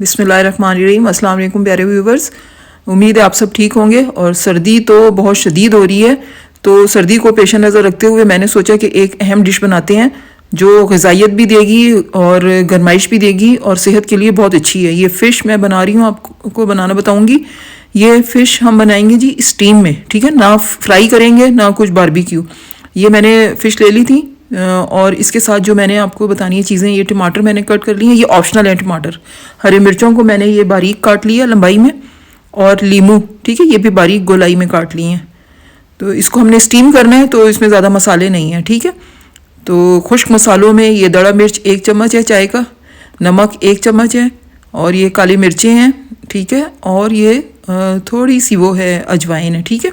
बिस्मिल्लाहिर्रहमानिर्रहीम। अस्सलाम वालेकुम प्यारे व्यूवर्स, उम्मीद है आप सब ठीक होंगे। और सर्दी तो बहुत शदीद हो रही है, तो सर्दी को पेश नज़र रखते हुए मैंने सोचा कि एक अहम डिश बनाते हैं जो ग़िज़ाइयत भी देगी और गर्माइश भी देगी और सेहत के लिए बहुत अच्छी है। ये फ़िश मैं बना रही हूँ, आपको बनाना बताऊँगी। ये फ़िश हम बनाएंगे जी स्टीम में, ठीक है ना, फ्राई करेंगे ना कुछ बारबेक्यू। ये मैंने फ़िश ले ली थी और इसके साथ जो मैंने आपको बतानी है चीज़ें, ये टमाटर मैंने कट कर लिए हैं, ये ऑप्शनल है टमाटर। हरी मिर्चों को मैंने ये बारीक काट लिया लंबाई में, और लीमू, ठीक है, ये भी बारीक गोलाई में काट लिए हैं। तो इसको हमने स्टीम करना है, तो इसमें ज़्यादा मसाले नहीं हैं, ठीक है। तो खुश्क मसालों में ये दड़ा मिर्च 1 चम्मच है चाय का, नमक 1 चम्मच है, और ये काली मिर्चें हैं, ठीक है, और ये थोड़ी सी वो है अजवाइन है, ठीक है।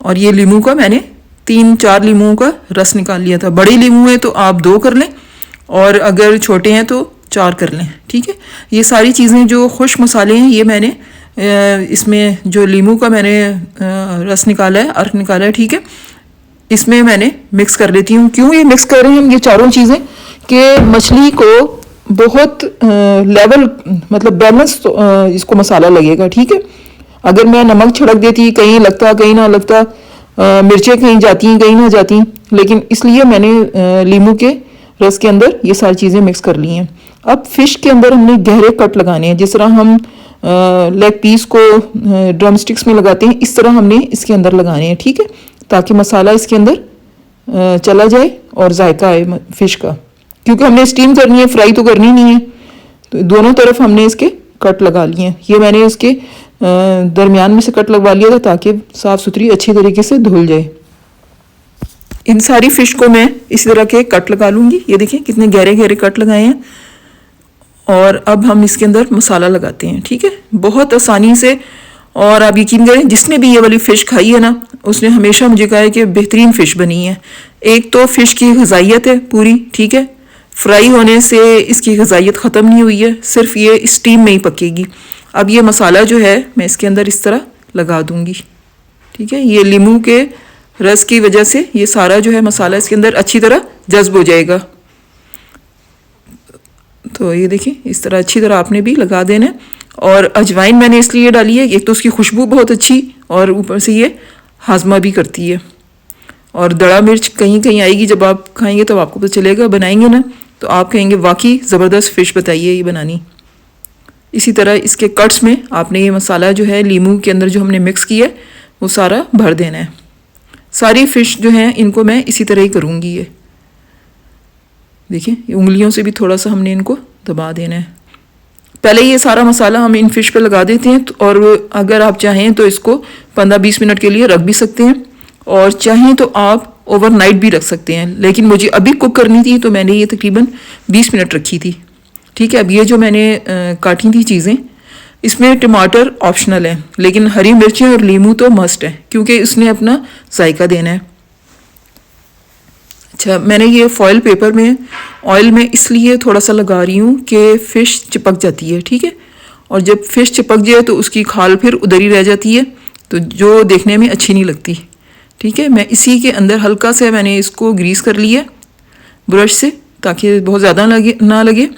और ये लीमू का मैंने 3-4 लीमुओं का रस निकाल लिया था। बड़े लीमू है तो आप 2 कर लें, और अगर छोटे हैं तो 4 कर लें, ठीक है। ये सारी चीज़ें जो खुश्क मसाले हैं, ये मैंने इसमें जो लीमू का मैंने रस निकाला है, अर्क निकाला है, ठीक है, इसमें मैंने मिक्स कर लेती हूँ। क्यों ये मिक्स कर रहे हैं हम ये चारों चीज़ें, कि मछली को बहुत लेवल मतलब बैलेंस इसको मसाला लगेगा, ठीक है। अगर मैं नमक छिड़क देती, कहीं लगता कहीं ना लगता, मिर्चें कहीं जाती हैं कहीं ना जाती, लेकिन इसलिए मैंने लीमू के रस के अंदर ये सारी चीज़ें मिक्स कर ली हैं। अब फ़िश के अंदर हमने गहरे कट लगाने हैं, जिस तरह हम लेग पीस को ड्रम स्टिक्स में लगाते हैं, इस तरह हमने इसके अंदर लगाने हैं, ठीक है, ताकि मसाला इसके अंदर चला जाए और जायका आए फ़िश का। क्योंकि हमने स्टीम करनी है, फ्राई तो करनी नहीं है, तो दोनों तरफ हमने इसके कट लगा लिए हैं। ये मैंने इसके दरमियान में से कट लगवा लिया था ताकि साफ़ सुथरी अच्छी तरीके से धुल जाए। इन सारी फ़िश को मैं इसी तरह के कट लगा लूँगी। ये देखिए कितने गहरे गहरे कट लगाए हैं। और अब हम इसके अंदर मसाला लगाते हैं, ठीक है, बहुत आसानी से। और आप यकीन करें, जिसने भी ये वाली फ़िश खाई है ना, उसने हमेशा मुझे कहा है कि बेहतरीन फ़िश बनी है। एक तो फ़िश की ग़िज़ाइयत है पूरी, ठीक है, फ्राई होने से इसकी ग़िज़ाइयत ख़त्म नहीं हुई है, सिर्फ ये स्टीम में ही पकेगी। अब ये मसाला जो है मैं इसके अंदर इस तरह लगा दूंगी, ठीक है। ये लीमू के रस की वजह से ये सारा जो है मसाला इसके अंदर अच्छी तरह जज्ब हो जाएगा। तो ये देखिए इस तरह अच्छी तरह आपने भी लगा देना है। और अजवाइन मैंने इसलिए डाली है, एक तो उसकी खुशबू बहुत अच्छी, और ऊपर से ये हाजमा भी करती है। और दड़ा मिर्च कहीं कहीं आएगी, जब आप खाएंगे तो आपको पता चलेगा, बनाएंगे ना तो आप कहेंगे वाकई ज़बरदस्त फ़िश बताइए ये बनानी। इसी तरह इसके कट्स में आपने ये मसाला जो है लीमू के अंदर जो हमने मिक्स किया है वो सारा भर देना है। सारी फ़िश जो हैं इनको मैं इसी तरह ही करूँगी। ये देखिए उंगलियों से भी थोड़ा सा हमने इनको दबा देना है। पहले ये सारा मसाला हम इन फ़िश पे लगा देते हैं, और अगर आप चाहें तो इसको 15-20 मिनट के लिए रख भी सकते हैं, और चाहें तो आप ओवरनाइट भी रख सकते हैं। लेकिन मुझे अभी कुक करनी थी तो मैंने ये तकरीबन 20 मिनट रखी थी, ठीक है। अब ये जो मैंने काटी थी चीज़ें, इसमें टमाटर ऑप्शनल है, लेकिन हरी मिर्चें और लीमू तो मस्ट है, क्योंकि इसने अपना जायका देना है। अच्छा, मैंने ये फॉयल पेपर में ऑयल में इसलिए थोड़ा सा लगा रही हूँ कि फ़िश चिपक जाती है, ठीक है। और जब फ़िश चिपक जाए तो उसकी खाल फिर उधर ही रह जाती है, तो जो देखने में अच्छी नहीं लगती, ठीक है। मैं इसी के अंदर हल्का से मैंने इसको ग्रीस कर लिया ब्रश से, ताकि बहुत ज़्यादा ना लगे,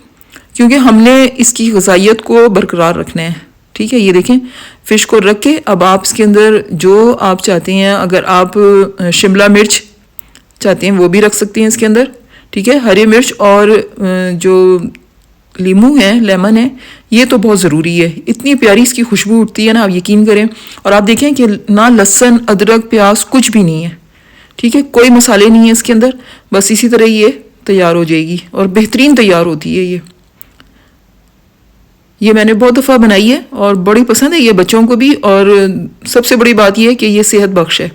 क्योंकि हमने इसकी ग़िज़ाइयत को बरकरार रखना है, ठीक है। ये देखें फ़िश को रख के अब आप इसके अंदर जो आप चाहते हैं, अगर आप शिमला मिर्च चाहते हैं वो भी रख सकते हैं इसके अंदर, ठीक है। हरी मिर्च और जो लीमू है, लेमन है, ये तो बहुत ज़रूरी है। इतनी प्यारी इसकी खुशबू उठती है ना, आप यकीन करें। और आप देखें कि ना लहसुन, अदरक, प्याज कुछ भी नहीं है, ठीक है, कोई मसाले नहीं है इसके अंदर। बस इसी तरह ये तैयार हो जाएगी और बेहतरीन तैयार होती है ये मैंने बहुत दफ़ा बनाई है और बड़ी पसंद है ये बच्चों को भी। और सबसे बड़ी बात ये है कि ये सेहत बख्श है।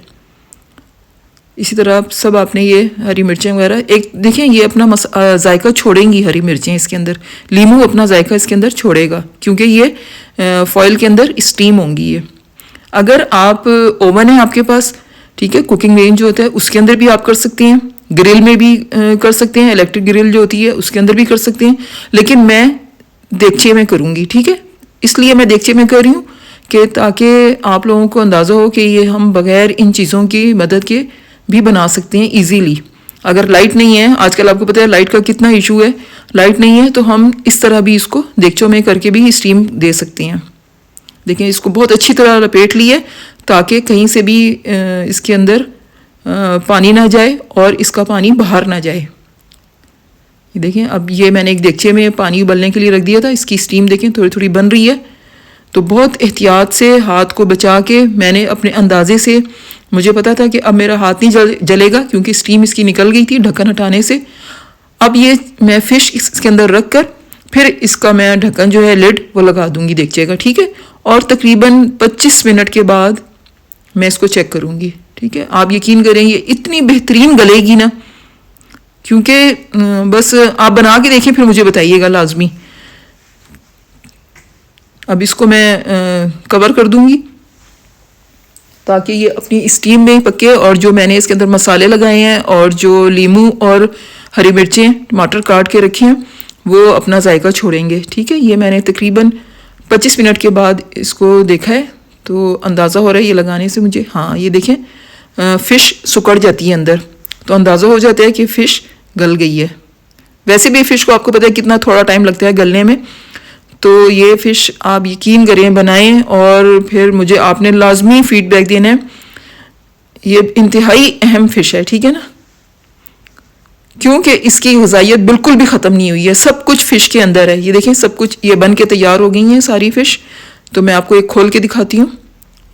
इसी तरह आप सब आपने ये हरी मिर्चें वगैरह, एक देखें ये अपना जायका छोड़ेंगी हरी मिर्चें इसके अंदर, लीमू अपना जायका इसके अंदर छोड़ेगा, क्योंकि ये फॉयल के अंदर स्टीम होंगी ये। अगर आप ओवन है आपके पास, ठीक है, कुकिंग रेंज जो होता है उसके अंदर भी आप कर सकते हैं, ग्रिल में भी कर सकते हैं, इलेक्ट्रिक ग्रिल जो होती है उसके अंदर भी कर सकते हैं, लेकिन मैं देगचे में करूँगी, ठीक है। इसलिए मैं देगचे में कर रही हूँ कि ताकि आप लोगों को अंदाज़ा हो कि ये हम बग़ैर इन चीज़ों की मदद के भी बना सकते हैं इजीली। अगर लाइट नहीं है, आजकल आपको पता है लाइट का कितना इशू है, लाइट नहीं है तो हम इस तरह भी इसको देगचों में करके भी स्टीम दे सकते हैं। देखिए इसको बहुत अच्छी तरह लपेट लिए ताकि कहीं से भी इसके अंदर पानी ना जाए और इसका पानी बाहर ना जाए। ये देखें, अब ये मैंने एक देगचे में पानी उबलने के लिए रख दिया था, इसकी स्टीम देखें थोड़ी थोड़ी बन रही है। तो बहुत एहतियात से हाथ को बचा के मैंने अपने अंदाजे से, मुझे पता था कि अब मेरा हाथ नहीं जलेगा क्योंकि स्टीम इसकी निकल गई थी ढक्कन हटाने से। अब ये मैं फ़िश इसके अंदर रख कर फिर इसका मैं ढक्कन जो है लिड वो लगा दूंगी देगचे का, ठीक है। और तकरीबन 25 मिनट के बाद मैं इसको चेक करूँगी, ठीक है। आप यकीन करेंगे इतनी बेहतरीन गलेगी ना, क्योंकि बस आप बना के देखें फिर मुझे बताइएगा लाजमी। अब इसको मैं कवर कर दूंगी ताकि ये अपनी स्टीम में पके, और जो मैंने इसके अंदर मसाले लगाए हैं और जो लीमू और हरी मिर्चें टमाटर काट के रखे हैं वो अपना जायका छोड़ेंगे, ठीक है। ये मैंने तकरीबन 25 मिनट के बाद इसको देखा है तो अंदाज़ा हो रहा है ये लगाने से मुझे, हाँ ये देखें फ़िश सुकड़ जाती है अंदर, तो अंदाज़ा हो जाता है कि फ़िश गल गई है। वैसे भी फ़िश को आपको पता है कितना थोड़ा टाइम लगता है गलने में, तो ये फ़िश आप यकीन करें बनाएं और फिर मुझे आपने लाजमी फ़ीडबैक देना है। ये इंतहाई अहम फ़िश है, ठीक है ना, क्योंकि इसकी ग़िज़ाइयत बिल्कुल भी ख़त्म नहीं हुई है, सब कुछ फ़िश के अंदर है। ये देखें सब कुछ ये बन के तैयार हो गई हैं सारी फ़िश। तो मैं आपको एक खोल के दिखाती हूँ,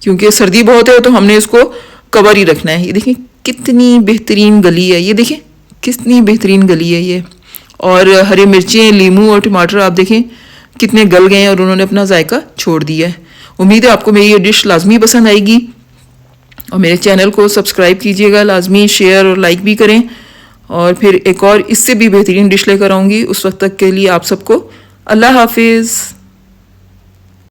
क्योंकि सर्दी बहुत है तो हमने इसको कवर ही रखना है। ये देखें कितनी बेहतरीन गली है, ये देखें कितनी बेहतरीन गली है ये। और हरी मिर्चें, लीमू और टमाटर आप देखें कितने गल गए हैं और उन्होंने अपना जायका छोड़ दिया है। उम्मीद है आपको मेरी ये डिश लाजमी पसंद आएगी और मेरे चैनल को सब्सक्राइब कीजिएगा लाजमी, शेयर और लाइक भी करें। और फिर एक और इससे भी बेहतरीन डिश लेकर आऊँगी। उस वक्त तक के लिए आप सबको अल्लाह हाफिज़।